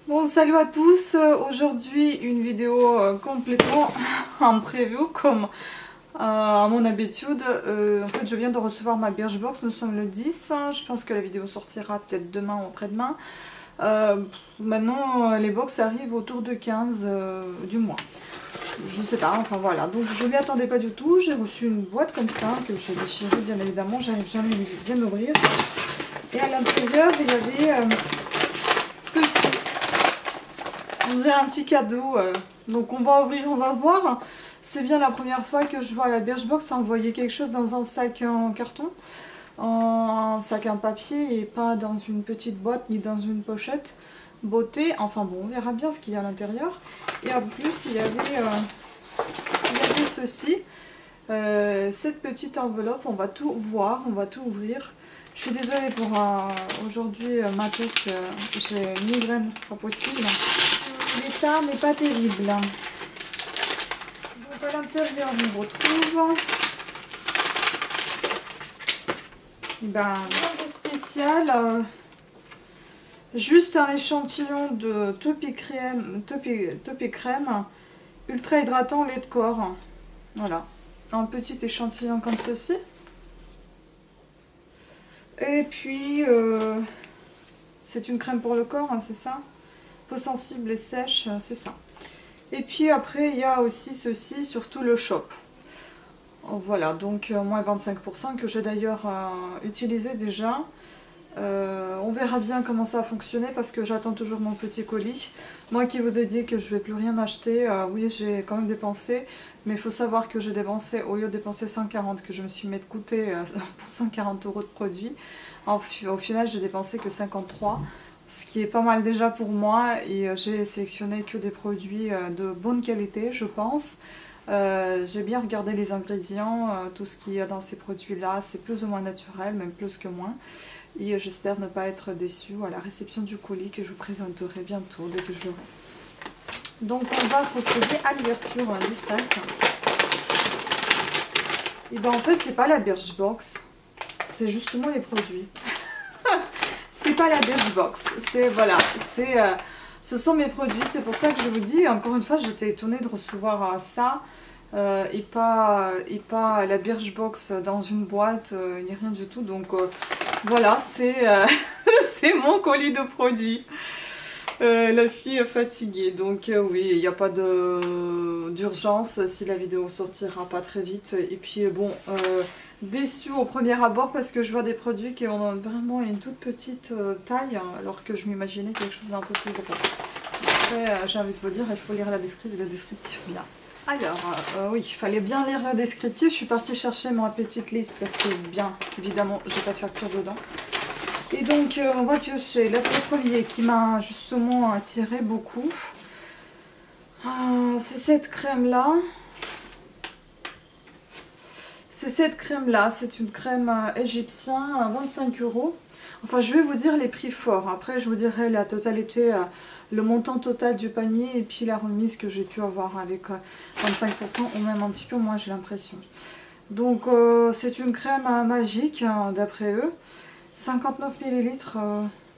Bon, salut à tous. Aujourd'hui, une vidéo complètement en preview, comme à mon habitude. En fait, je viens de recevoir ma Birchbox. Nous sommes le 10. Je pense que la vidéo sortira peut-être demain ou après-demain. Maintenant, les box arrivent autour de 15 du mois. Je sais pas, enfin voilà. Donc, je ne m'y attendais pas du tout. J'ai reçu une boîte comme ça que j'ai déchirée, bien évidemment. J'arrive jamais bien ouvrir. Et à l'intérieur, il y avait ceci. On dirait un petit cadeau. Donc on va ouvrir, on va voir. C'est bien la première fois que je vois la Birchbox envoyer quelque chose dans un sac en carton, en sac en papier et pas dans une petite boîte ni dans une pochette. Beauté, enfin bon, on verra bien ce qu'il y a à l'intérieur. Et en plus, il y avait ceci, cette petite enveloppe. On va tout voir, on va tout ouvrir. Je suis désolée pour aujourd'hui, ma tête, j'ai une migraine, pas possible. L'état n'est pas terrible. Donc à l'intérieur, on retrouve rien de spécial. Juste un échantillon de Topi Crème ultra hydratant lait de corps. Voilà, un petit échantillon comme ceci. Et puis, c'est une crème pour le corps, hein, c'est ça. Peau sensible et sèche, c'est ça. Et puis après, il y a aussi ceci, surtout le shop. Voilà, donc moins 25% que j'ai d'ailleurs utilisé déjà. On verra bien comment ça a fonctionné parce que j'attends toujours mon petit colis. Moi qui vous ai dit que je ne vais plus rien acheter, oui j'ai quand même dépensé. Mais il faut savoir que j'ai dépensé, au lieu de dépenser 140 que je me suis mis de coûter pour 140 € de produits, au final j'ai dépensé que 53. Ce qui est pas mal déjà pour moi et j'ai sélectionné que des produits de bonne qualité je pense. J'ai bien regardé les ingrédients, tout ce qu'il y a dans ces produits là, c'est plus ou moins naturel, même plus que moins. Et j'espère ne pas être déçue à la réception du colis que je vous présenterai bientôt dès que je l'aurai. Donc on va procéder à l'ouverture du sac. Et ben en fait c'est pas la Birchbox, c'est justement les produits. C'est pas la Birchbox, c'est voilà, ce sont mes produits, c'est pour ça que je vous dis, encore une fois j'étais étonnée de recevoir ça et pas la Birchbox dans une boîte, ni rien du tout, donc voilà, c'est c'est mon colis de produits. La fille est fatiguée, donc oui, il n'y a pas d'urgence si la vidéo sortira pas très vite. Et puis bon, déçue au premier abord parce que je vois des produits qui ont vraiment une toute petite taille, hein, alors que je m'imaginais quelque chose d'un peu plus gros. Après, j'ai envie de vous dire, il faut lire le descriptif bien. Alors, oui, il fallait bien lire le descriptif. Je suis partie chercher ma petite liste parce que, bien évidemment, j'ai pas de facture dedans. Et donc, on va piocher le premier qui m'a justement attiré beaucoup. C'est cette crème-là. C'est une crème égyptienne à 25 €. Enfin, je vais vous dire les prix forts. Après, je vous dirai la totalité, le montant total du panier et puis la remise que j'ai pu avoir avec 25% ou même un petit peu moins, j'ai l'impression. Donc, c'est une crème magique, d'après eux. 59 ml,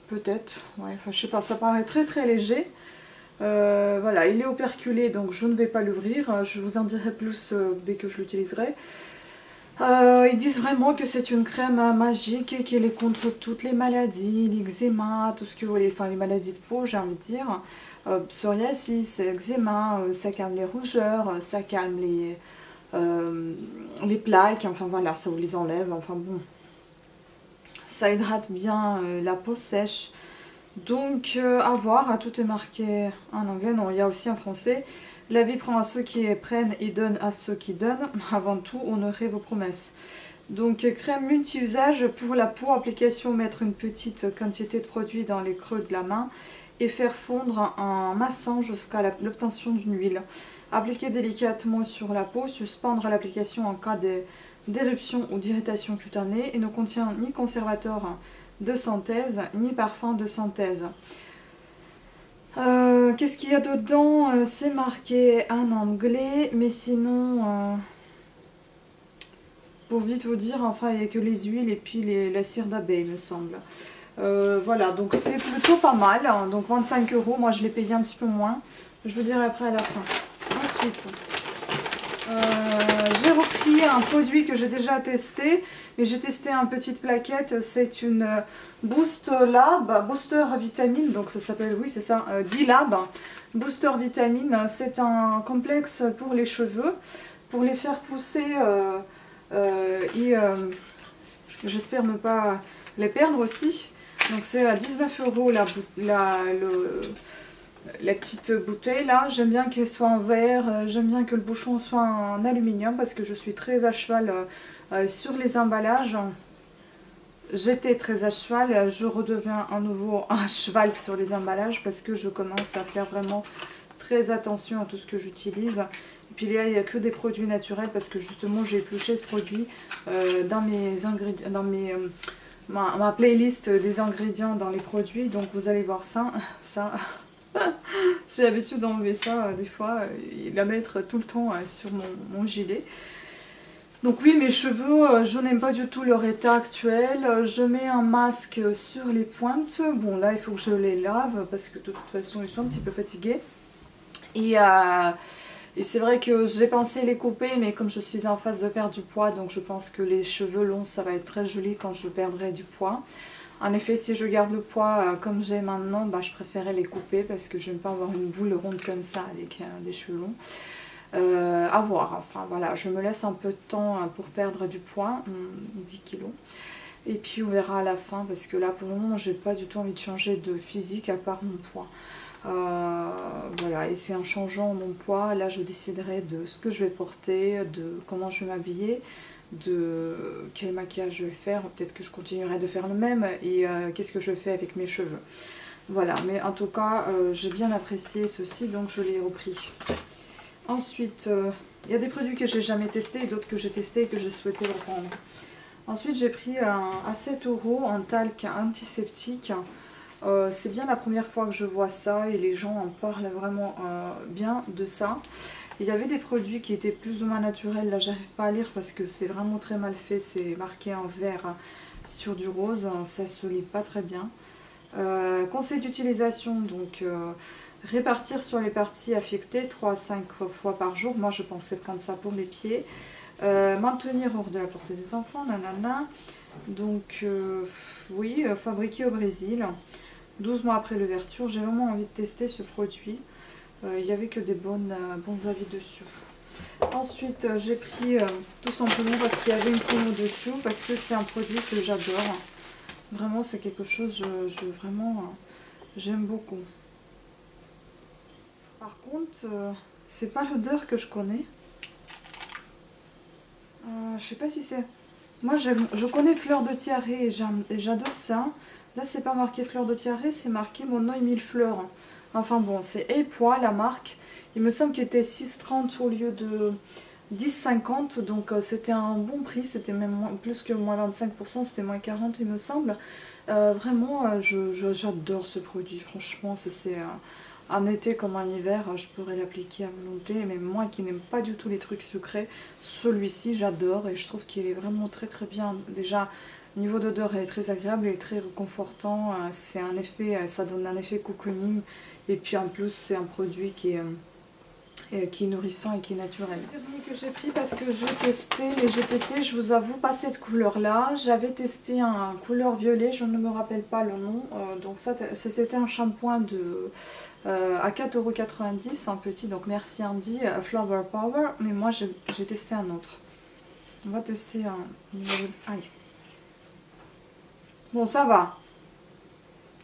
peut-être. Ouais, enfin, je sais pas, ça paraît très très léger. Voilà, il est operculé, donc je ne vais pas l'ouvrir. Je vous en dirai plus dès que je l'utiliserai. Ils disent vraiment que c'est une crème magique et qu'elle est contre toutes les maladies, l'eczéma, tout ce que vous voulez, enfin les maladies de peau, j'ai envie de dire. Psoriasis, eczéma, ça calme les rougeurs, ça calme les plaques, enfin voilà, ça vous les enlève, enfin bon. Ça hydrate bien la peau sèche. Donc à voir, tout est marqué en anglais, non, il y a aussi en français. La vie prend à ceux qui prennent et donne à ceux qui donnent. Avant tout, honorez vos promesses. Donc crème multi-usage pour la peau, application, mettre une petite quantité de produit dans les creux de la main et faire fondre en massant jusqu'à l'obtention d'une huile. Appliquer délicatement sur la peau, suspendre l'application en cas d'éruption ou d'irritation cutanée et ne contient ni conservateur de synthèse ni parfum de synthèse. Qu'est-ce qu'il y a dedans? C'est marqué en anglais, mais sinon, pour vite vous dire, enfin il n'y a que les huiles et puis la cire d'abeille, me semble. Voilà, donc c'est plutôt pas mal, hein. Donc 25 €, moi je l'ai payé un petit peu moins. Je vous dirai après à la fin. Ensuite, j'ai repris un produit que j'ai déjà testé, mais j'ai testé en petite plaquette. C'est une Boost Lab, Booster Vitamine, donc ça s'appelle, oui c'est ça, D-Lab, Booster Vitamine. C'est un complexe pour les cheveux, pour les faire pousser et j'espère ne pas les perdre aussi. Donc c'est à 19 € la petite bouteille là. J'aime bien qu'elle soit en verre, j'aime bien que le bouchon soit en aluminium parce que je suis très à cheval sur les emballages. J'étais très à cheval, je redeviens à nouveau à cheval sur les emballages parce que je commence à faire vraiment très attention à tout ce que j'utilise. Et puis là, il n'y a que des produits naturels parce que justement j'ai épluché ce produit dans mes ingrédients, dans ma playlist des ingrédients dans les produits. Donc vous allez voir ça. J'ai l'habitude d'enlever ça des fois et de la mettre tout le temps sur mon gilet. Donc oui, mes cheveux, je n'aime pas du tout leur état actuel. Je mets un masque sur les pointes. Bon là, il faut que je les lave parce que de toute façon, ils sont un petit peu fatigués. Et c'est vrai que j'ai pensé les couper, mais comme je suis en phase de perdre du poids, donc je pense que les cheveux longs, ça va être très joli quand je perdrai du poids. En effet, si je garde le poids comme j'ai maintenant, bah, je préférais les couper parce que je n'aime pas avoir une boule ronde comme ça avec des cheveux longs. À voir, enfin voilà, je me laisse un peu de temps pour perdre du poids, 10 kilos. Et puis on verra à la fin parce que là pour le moment j'ai pas du tout envie de changer de physique à part mon poids. Voilà, et c'est en changeant mon poids, là je déciderai de ce que je vais porter, de comment je vais m'habiller, de quel maquillage je vais faire, peut-être que je continuerai de faire le même et qu'est-ce que je fais avec mes cheveux. Voilà, mais en tout cas j'ai bien apprécié ceci donc je l'ai repris. Ensuite, il y a des produits que j'ai jamais testés et d'autres que j'ai testés et que j'ai souhaité reprendre. Ensuite, j'ai pris à 7 € un talc antiseptique. C'est bien la première fois que je vois ça et les gens en parlent vraiment bien de ça. Il y avait des produits qui étaient plus ou moins naturels. Là, j'arrive pas à lire parce que c'est vraiment très mal fait. C'est marqué en vert sur du rose. Ça se lit pas très bien. Conseil d'utilisation, donc répartir sur les parties affectées 3 à 5 fois par jour. Moi je pensais prendre ça pour les pieds. Maintenir hors de la portée des enfants, nanana. Donc oui, fabriqué au Brésil, 12 mois après l'ouverture. J'ai vraiment envie de tester ce produit. Il n'y avait que des bons avis dessus. Ensuite j'ai pris tout simplement parce qu'il y avait une promo dessus, parce que c'est un produit que j'adore. Vraiment c'est quelque chose, vraiment j'aime beaucoup. Par contre, c'est pas l'odeur que je connais. Je sais pas si c'est... Moi, je connais fleur de tiare et j'adore ça. Là, c'est pas marqué fleur de tiare, c'est marqué mon nom et 1000 fleurs. Enfin bon, c'est Epois, la marque. Il me semble qu'il était 6,30 au lieu de 10,50. Donc, c'était un bon prix. C'était même plus que moins 25%. C'était moins 40, il me semble. Vraiment, j'adore ce produit. Franchement, c'est... En été comme en hiver, je pourrais l'appliquer à volonté, mais moi qui n'aime pas du tout les trucs sucrés, celui-ci j'adore et je trouve qu'il est vraiment très très bien. Déjà, au niveau d'odeur, il est très agréable, il est très réconfortant, c'est un effet, ça donne un effet cocooning et puis en plus c'est un produit qui est nourrissant et qui est naturel. Le dernier que j'ai pris parce que j'ai testé, je vous avoue pas cette couleur là, j'avais testé un couleur violet, je ne me rappelle pas le nom, donc ça c'était un shampoing à 4,90 € un petit, donc merci Andy, Flower Power, mais moi j'ai testé un autre. On va tester un numéro... Aïe. Bon ça va,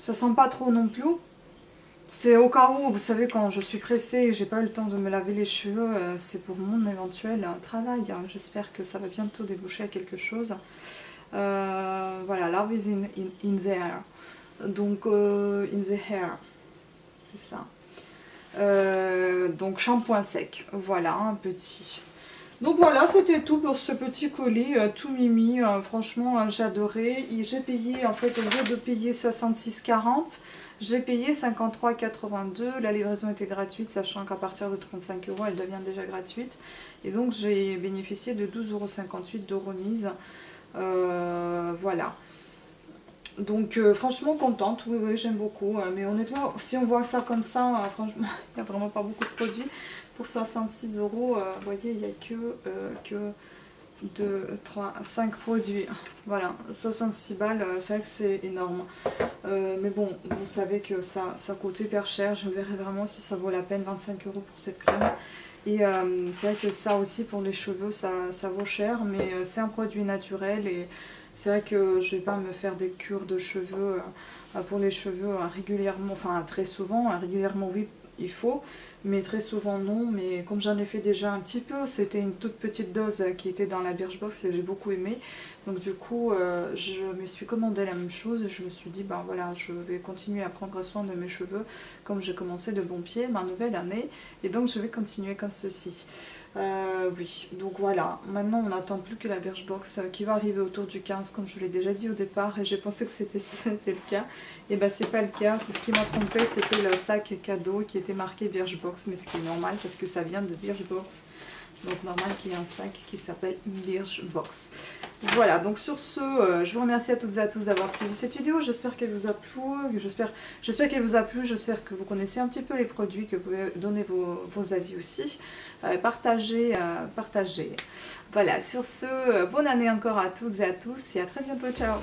ça sent pas trop non plus. C'est au cas où, vous savez, quand je suis pressée et j'ai pas eu le temps de me laver les cheveux, c'est pour mon éventuel travail. J'espère que ça va bientôt déboucher à quelque chose. Voilà, love is in the air. Donc, in the hair. C'est ça. Donc, shampoing sec. Voilà, un petit. Donc voilà, c'était tout pour ce petit colis, tout mimi. Franchement, j'ai adoré. J'ai payé, en fait, au lieu de payer 66,40, j'ai payé 53,82. La livraison était gratuite, sachant qu'à partir de 35 € elle devient déjà gratuite. Et donc j'ai bénéficié de 12,58 € de remise. Voilà. Donc franchement contente, oui, oui j'aime beaucoup. Mais honnêtement, si on voit ça comme ça, franchement, il n'y a vraiment pas beaucoup de produits. Pour 66 euros, vous voyez, il n'y a que 2, 3, 5 produits. Voilà, 66 balles, c'est vrai que c'est énorme. Mais bon, vous savez que ça coûte hyper cher. Je verrai vraiment si ça vaut la peine, 25 euros pour cette crème. Et c'est vrai que ça aussi pour les cheveux, ça vaut cher. Mais c'est un produit naturel et c'est vrai que je vais pas me faire des cures de cheveux pour les cheveux régulièrement. Enfin, très souvent, régulièrement oui, il faut. Mais très souvent non, mais comme j'en ai fait déjà un petit peu, c'était une toute petite dose qui était dans la Birchbox et j'ai beaucoup aimé. Donc du coup, je me suis commandé la même chose et je me suis dit, ben voilà, je vais continuer à prendre soin de mes cheveux comme j'ai commencé de bon pied ma nouvelle année. Et donc je vais continuer comme ceci. Oui, donc voilà, maintenant on n'attend plus que la Birchbox qui va arriver autour du 15 comme je vous l'ai déjà dit au départ et j'ai pensé que c'était le cas. Et ben c'est pas le cas, c'est ce qui m'a trompé, c'était le sac cadeau qui était marqué Birchbox, mais ce qui est normal parce que ça vient de Birchbox. Donc normal qu'il y ait un sac qui s'appelle Birchbox. Voilà, donc sur ce, je vous remercie à toutes et à tous d'avoir suivi cette vidéo. J'espère qu'elle vous a plu, j'espère qu'elle vous a plu, j'espère que vous connaissez un petit peu les produits, que vous pouvez donner vos avis aussi. Partagez. Voilà, sur ce, bonne année encore à toutes et à tous et à très bientôt, ciao.